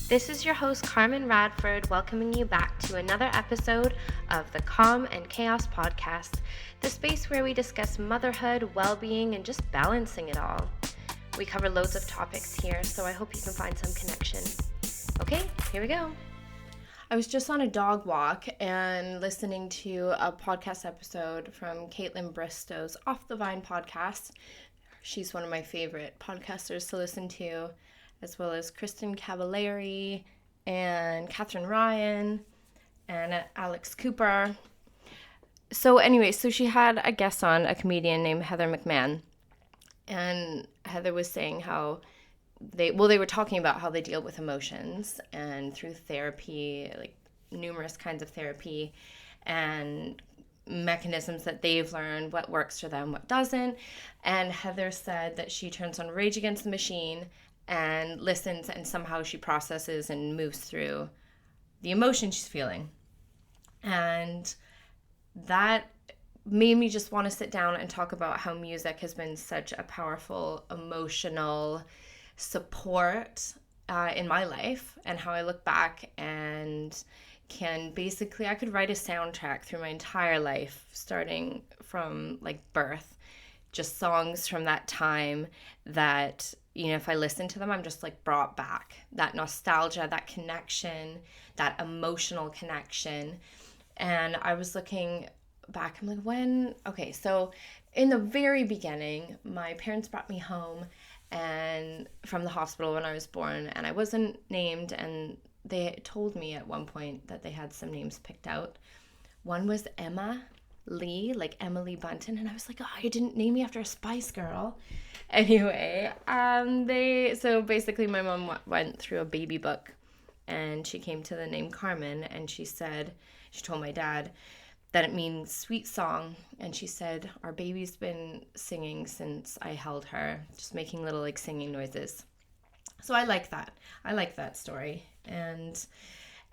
This is your host, Carmen Radford, welcoming you back to another episode of the Calm and Chaos Podcast, the space where we discuss motherhood, well-being, and just balancing it all. We cover loads of topics here, so I hope you can find some connection. Okay, here we go. I was just on a dog walk and listening to a podcast episode from Caitlin Bristow's Off the Vine podcast. She's one of my favorite podcasters to listen to, as well as Kristen Cavallari and Catherine Ryan and Alex Cooper. So anyway, so she had a guest on, a comedian named Heather McMahon. And Heather was saying how they were talking about how they deal with emotions and through therapy, like numerous kinds of therapy and mechanisms that they've learned, what works for them, what doesn't. And Heather said that she turns on Rage Against the Machine and listens, and somehow she processes and moves through the emotion she's feeling. And that made me just want to sit down and talk about how music has been such a powerful emotional support in my life, and how I look back and I could write a soundtrack through my entire life, starting from like birth, just songs from that time that, you know, if I listen to them, I'm just like brought back. That nostalgia, that connection, that emotional connection. And I was looking back, I'm like, so in the very beginning, my parents brought me home and from the hospital when I was born, and I wasn't named, and they told me at one point that they had some names picked out. One was Emma Lee, like Emily Bunton, and I was like, oh, you didn't name me after a Spice Girl. Anyway, so basically my mom went through a baby book, and she came to the name Carmen, and she told my dad that it means sweet song, and she said, our baby's been singing since I held her, just making little like singing noises. So I like that story. And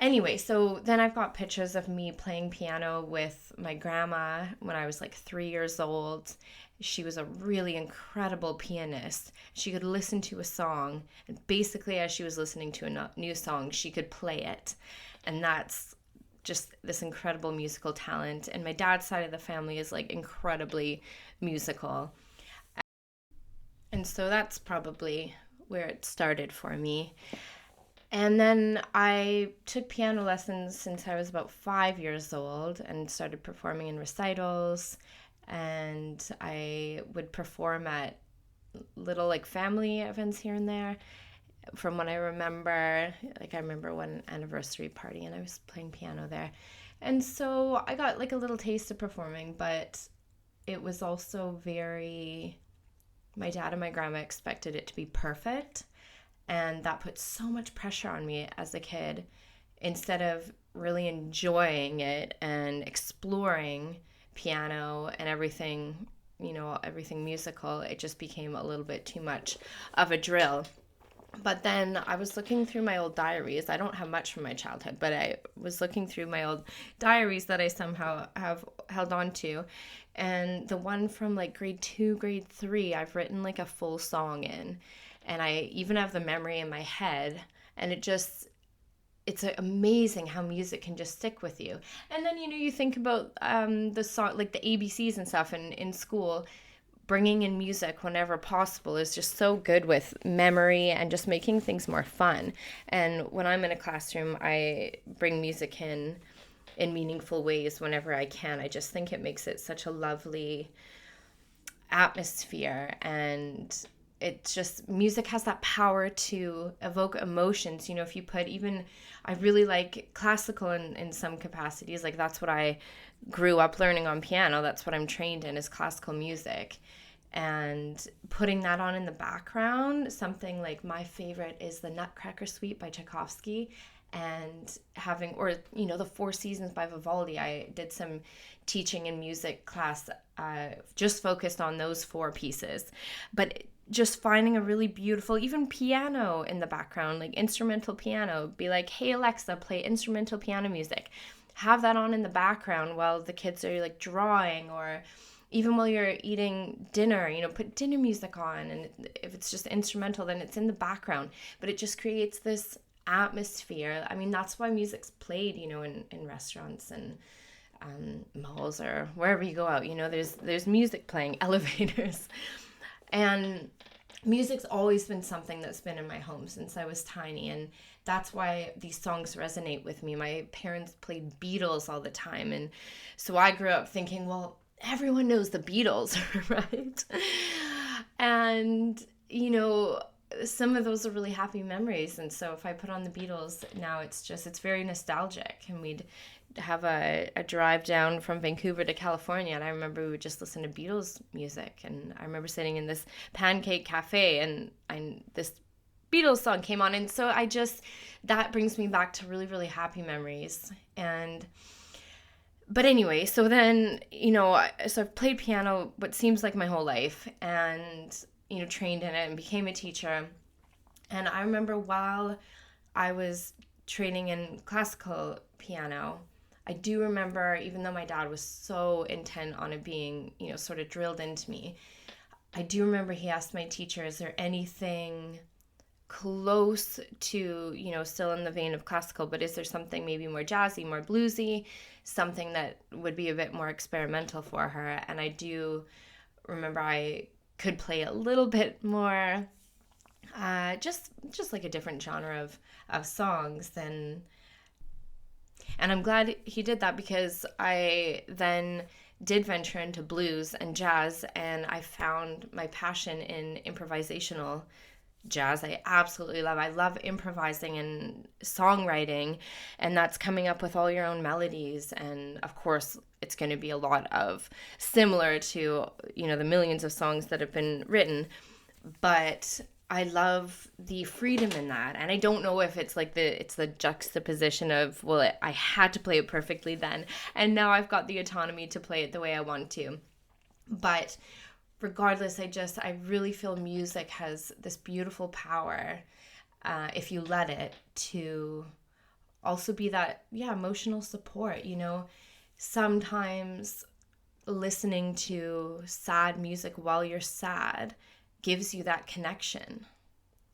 anyway, so then I've got pictures of me playing piano with my grandma when I was like 3 years old. She was a really incredible pianist. She could listen to a song, and basically as she was listening to a new song, she could play it. And that's just this incredible musical talent. And my dad's side of the family is like incredibly musical. And so that's probably where it started for me. And then I took piano lessons since I was about 5 years old and started performing in recitals. And I would perform at little like family events here and there. From what I remember, like I remember one anniversary party and I was playing piano there. And so I got like a little taste of performing, but it was also my dad and my grandma expected it to be perfect. And that put so much pressure on me as a kid. Instead of really enjoying it and exploring piano and everything, everything musical, it just became a little bit too much of a drill. But then I was looking through my old diaries. I don't have much from my childhood, but I was looking through my old diaries that I somehow have held on to. And the one from like grade 2, grade 3, I've written like a full song in. And I even have the memory in my head. And it's amazing how music can just stick with you. And then, you think about the song, like the ABCs and stuff in school. Bringing in music whenever possible is just so good with memory and just making things more fun. And when I'm in a classroom, I bring music in meaningful ways whenever I can. I just think it makes it such a lovely atmosphere, and it's just, music has that power to evoke emotions. If you put I really like classical in some capacities. Like that's what I grew up learning on piano. That's what I'm trained in, is classical music. And putting that on in the background, something like my favorite is the Nutcracker Suite by Tchaikovsky, and the Four Seasons by Vivaldi. I did some teaching in music class, just focused on those 4 pieces. But just finding a really beautiful, even piano in the background, like instrumental piano, be like, hey Alexa, play instrumental piano music. Have that on in the background while the kids are like drawing, or even while you're eating dinner, put dinner music on. And if it's just instrumental, then it's in the background. But it just creates this atmosphere. I mean, that's why music's played, in restaurants and malls or wherever you go out. There's music playing, elevators. And music's always been something that's been in my home since I was tiny, and that's why these songs resonate with me. My parents played Beatles all the time, and so I grew up thinking, well, everyone knows the Beatles, right? And some of those are really happy memories, and so if I put on the Beatles now, it's very nostalgic. And we'd have a drive down from Vancouver to California, and I remember we would just listen to Beatles music, and I remember sitting in this pancake cafe, and this Beatles song came on, and so that brings me back to really, really happy memories. But anyway, so then, so I've played piano what seems like my whole life, and trained in it and became a teacher. And I remember while I was training in classical piano, I do remember, even though my dad was so intent on it being, sort of drilled into me, I do remember he asked my teacher, is there anything close to, still in the vein of classical, but is there something maybe more jazzy, more bluesy, something that would be a bit more experimental for her? And I do remember I could play a little bit more, just like a different genre of songs than. And I'm glad he did that, because I then did venture into blues and jazz, and I found my passion in improvisational jazz. I absolutely love. I love improvising and songwriting, and that's coming up with all your own melodies. And of course, it's going to be a lot of similar to, the millions of songs that have been written, but I love the freedom in that. And I don't know if it's like it's the juxtaposition of, well, I had to play it perfectly then, and now I've got the autonomy to play it the way I want to. But regardless, I really feel music has this beautiful power, if you let it, to also be that, emotional support. Sometimes listening to sad music while you're sad gives you that connection.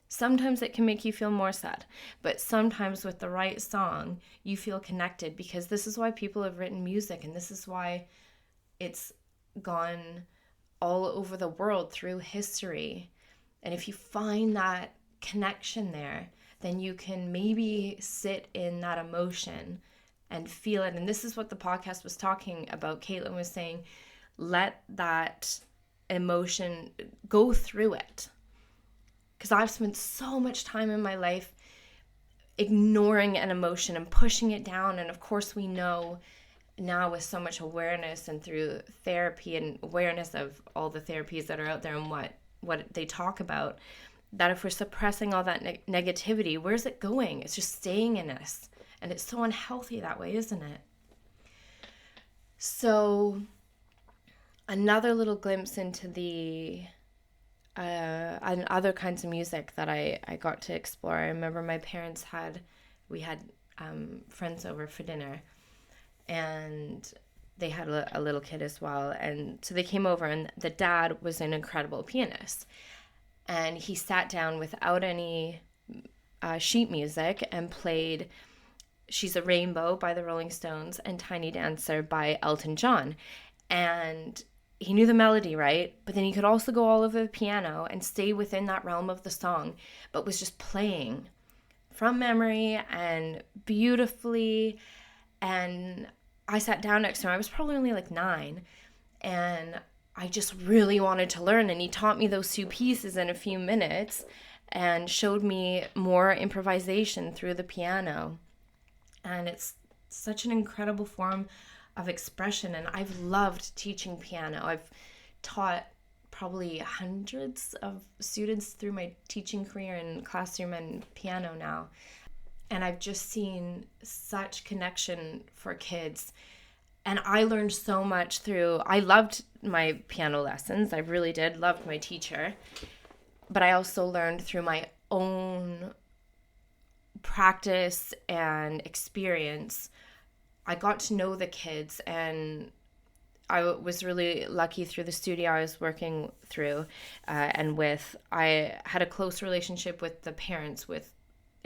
Sometimes it can make you feel more sad, but sometimes with the right song, you feel connected, because this is why people have written music, and this is why it's gone all over the world through history. And if you find that connection there, then you can maybe sit in that emotion and feel it. And this is what the podcast was talking about. Caitlin was saying, let that emotion, go through it. Because I've spent so much time in my life ignoring an emotion and pushing it down. And of course, we know now, with so much awareness and through therapy and awareness of all the therapies that are out there and what they talk about, that if we're suppressing all that negativity, where's it going? It's just staying in us. And it's so unhealthy that way, isn't it? So another little glimpse into the and other kinds of music that I got to explore. I remember my parents had friends over for dinner, and they had a little kid as well. And so they came over, and the dad was an incredible pianist. And he sat down without any sheet music and played She's a Rainbow by the Rolling Stones and Tiny Dancer by Elton John. And he knew the melody, right? But then he could also go all over the piano and stay within that realm of the song, but was just playing from memory and beautifully. And I sat down next to him. I was probably only like 9, and I just really wanted to learn. And he taught me those 2 pieces in a few minutes and showed me more improvisation through the piano. And it's such an incredible form of expression. And I've loved teaching piano. I've taught probably hundreds of students through my teaching career in classroom and piano now. And I've just seen such connection for kids. And I learned so much I loved my piano lessons. I really did, loved my teacher. But I also learned through my own practice and experience. I got to know the kids, and I was really lucky through the studio I was working through I had a close relationship with the parents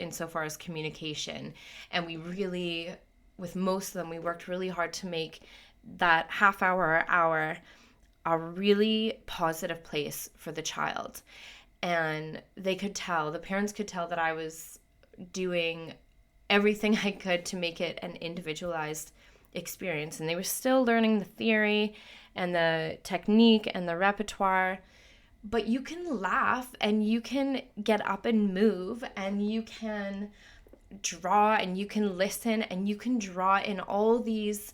insofar as communication. And we really, with most of them, we worked really hard to make that half hour or hour a really positive place for the child. And they could tell, the parents could tell that I was doing everything I could to make it an individualized experience. And they were still learning the theory and the technique and the repertoire. But you can laugh and you can get up and move and you can draw and you can listen and you can draw in all these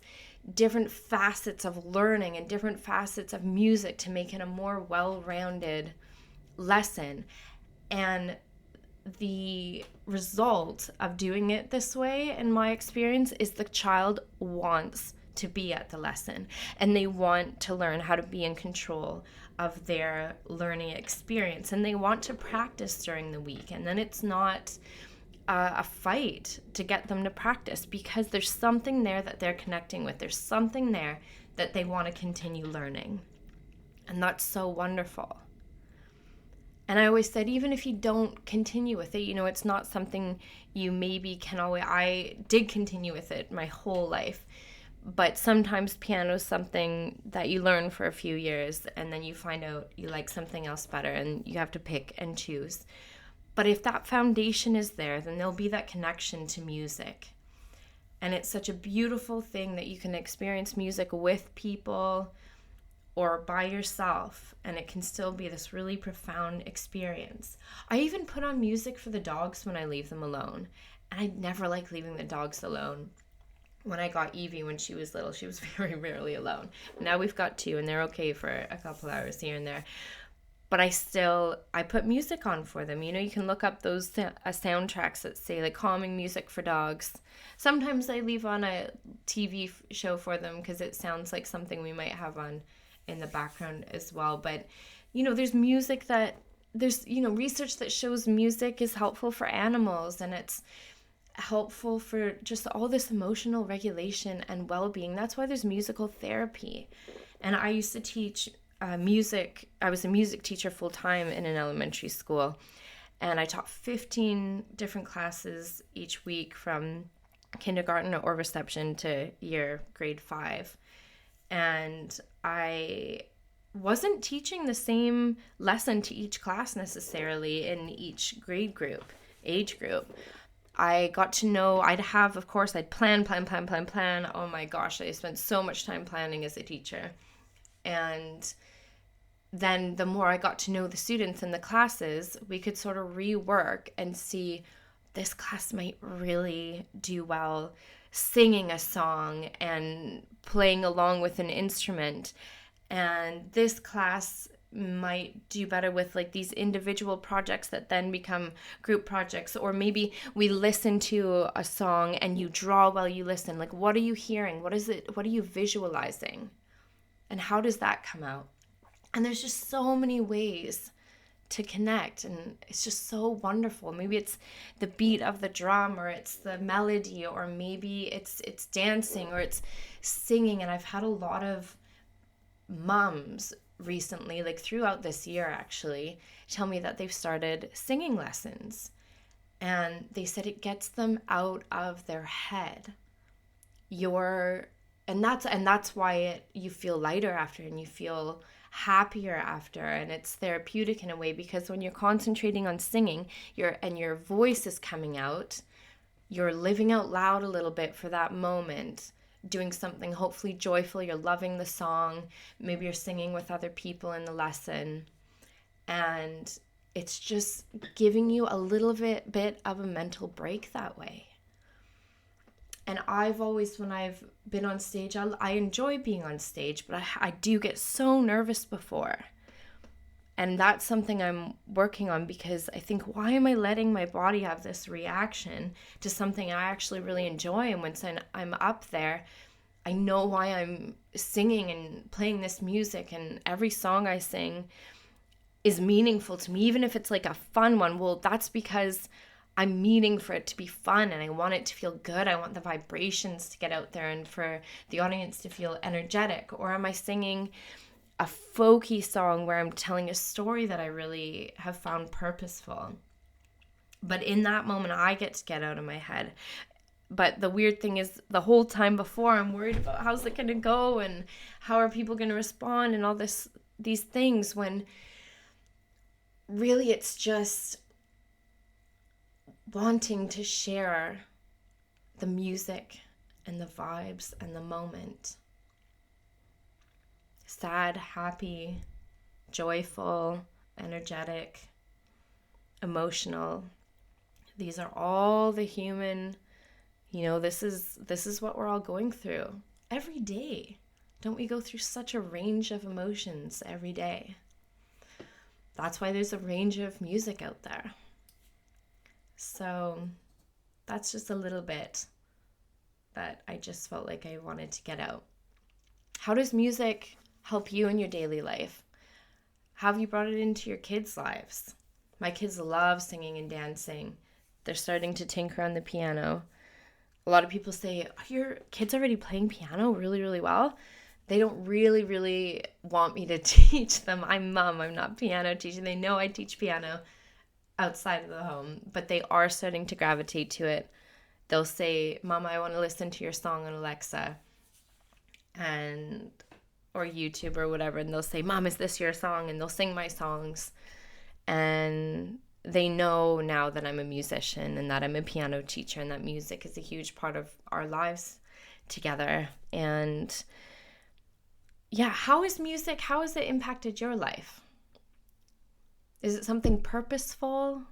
different facets of learning and different facets of music to make it a more well-rounded lesson. And the result of doing it this way, in my experience, is the child wants to be at the lesson and they want to learn how to be in control of their learning experience, and they want to practice during the week. And then it's not a fight to get them to practice, because there's something there that they're connecting with. There's something there that they want to continue learning. And that's so wonderful. And I always said, even if you don't continue with it, it's not something you maybe can always. I did continue with it my whole life. But sometimes piano is something that you learn for a few years and then you find out you like something else better and you have to pick and choose. But if that foundation is there, then there'll be that connection to music. And it's such a beautiful thing that you can experience music with people or by yourself, and it can still be this really profound experience. I even put on music for the dogs when I leave them alone. And I never like leaving the dogs alone. When I got Evie when she was little, she was very rarely alone. Now we've got 2 and they're okay for a couple hours here and there. But I put music on for them. You can look up those soundtracks that say like calming music for dogs. Sometimes I leave on a TV show for them because it sounds like something we might have on in the background as well. But, there's music there's research that shows music is helpful for animals, and it's helpful for just all this emotional regulation and well-being. That's why there's musical therapy. And I used to teach music. I was a music teacher full-time in an elementary school, and I taught 15 different classes each week from kindergarten or reception to grade 5. And I wasn't teaching the same lesson to each class necessarily in each age group. I got to know, I'd plan. Oh my gosh, I spent so much time planning as a teacher. And then the more I got to know the students in the classes, we could sort of rework and see this class might really do well singing a song and playing along with an instrument. And this class might do better with like these individual projects that then become group projects. Or maybe we listen to a song and you draw while you listen. Like, what are you hearing? What is it? What are you visualizing? And how does that come out? And there's just so many ways to connect, and it's just so wonderful. Maybe it's the beat of the drum, or it's the melody, or maybe it's dancing, or it's singing. And I've had a lot of moms recently, like throughout this year actually, tell me that they've started singing lessons, and they said it gets them out of their head. And that's why you feel lighter after, and you feel happier after, and it's therapeutic in a way, because when you're concentrating on singing, your voice is coming out, you're living out loud a little bit for that moment, doing something hopefully joyful, you're loving the song, maybe you're singing with other people in the lesson, and it's just giving you a little bit of a mental break that way. And I've always, when I've been on stage, I enjoy being on stage, but I do get so nervous before. And that's something I'm working on, because I think, why am I letting my body have this reaction to something I actually really enjoy? And once I'm up there, I know why I'm singing and playing this music, and every song I sing is meaningful to me, even if it's like a fun one. Well, that's because I'm meaning for it to be fun, and I want it to feel good. I want the vibrations to get out there and for the audience to feel energetic. Or am I singing a folky song where I'm telling a story that I really have found purposeful? But in that moment, I get to get out of my head. But the weird thing is, the whole time before, I'm worried about how's it going to go and how are people going to respond and all these things, when really it's just wanting to share the music and the vibes and the moment. Sad, happy, joyful, energetic, emotional. These are all the human, this is what we're all going through every day. Don't we go through such a range of emotions every day? That's why there's a range of music out there. So that's just a little bit that I just felt like I wanted to get out. How does music help you in your daily life? Have you brought it into your kids' lives? My kids love singing and dancing. They're starting to tinker on the piano. A lot of people say, are your kids already playing piano really, really well? They don't really, really want me to teach them. I'm mom, I'm not piano teaching. They know I teach piano outside of the home, but they are starting to gravitate to it. They'll say, Mama, I want to listen to your song on Alexa or YouTube or whatever. And they'll say, Mom, is this your song? And they'll sing my songs. And they know now that I'm a musician and that I'm a piano teacher and that music is a huge part of our lives together. And yeah, how has it impacted your life? Is it something purposeful?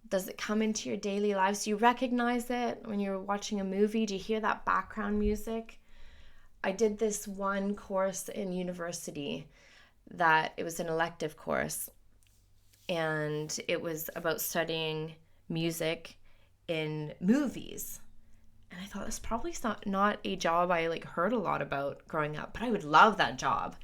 Does it come into your daily lives? Do you recognize it when you're watching a movie? Do you hear that background music? I did this one course in university that it was an elective course, and it was about studying music in movies. And I thought, it's probably not a job I heard a lot about growing up, but I would love that job,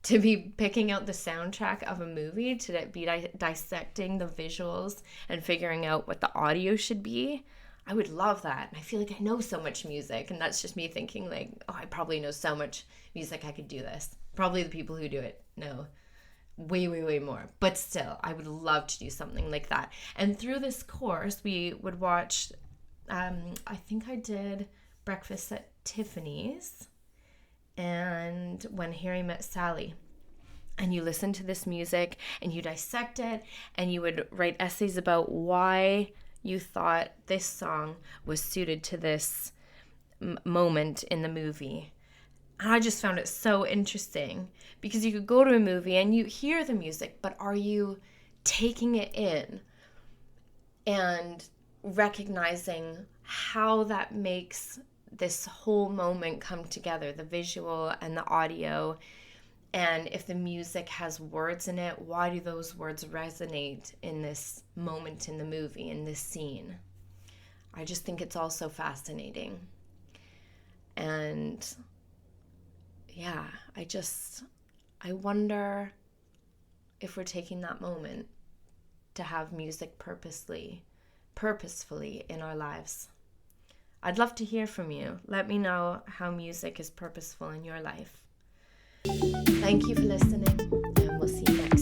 to be picking out the soundtrack of a movie, to be dissecting the visuals and figuring out what the audio should be. I would love that. And I feel like I know so much music, and that's just me thinking I probably know so much music, I could do this. Probably the people who do it know way, way, way more. But still, I would love to do something like that. And through this course, we would watch, I think I did Breakfast at Tiffany's and When Harry Met Sally. And you listen to this music and you dissect it, and you would write essays about why you thought this song was suited to this moment in the movie. And I just found it so interesting, because you could go to a movie and you hear the music, but are you taking it in and recognizing how that makes this whole moment come together, the visual and the audio? And if the music has words in it, why do those words resonate in this moment in the movie, in this scene? I just think it's all so fascinating. And yeah, I wonder if we're taking that moment to have music purposefully in our lives. I'd love to hear from you. Let me know how music is purposeful in your life. Thank you for listening, and we'll see you next time.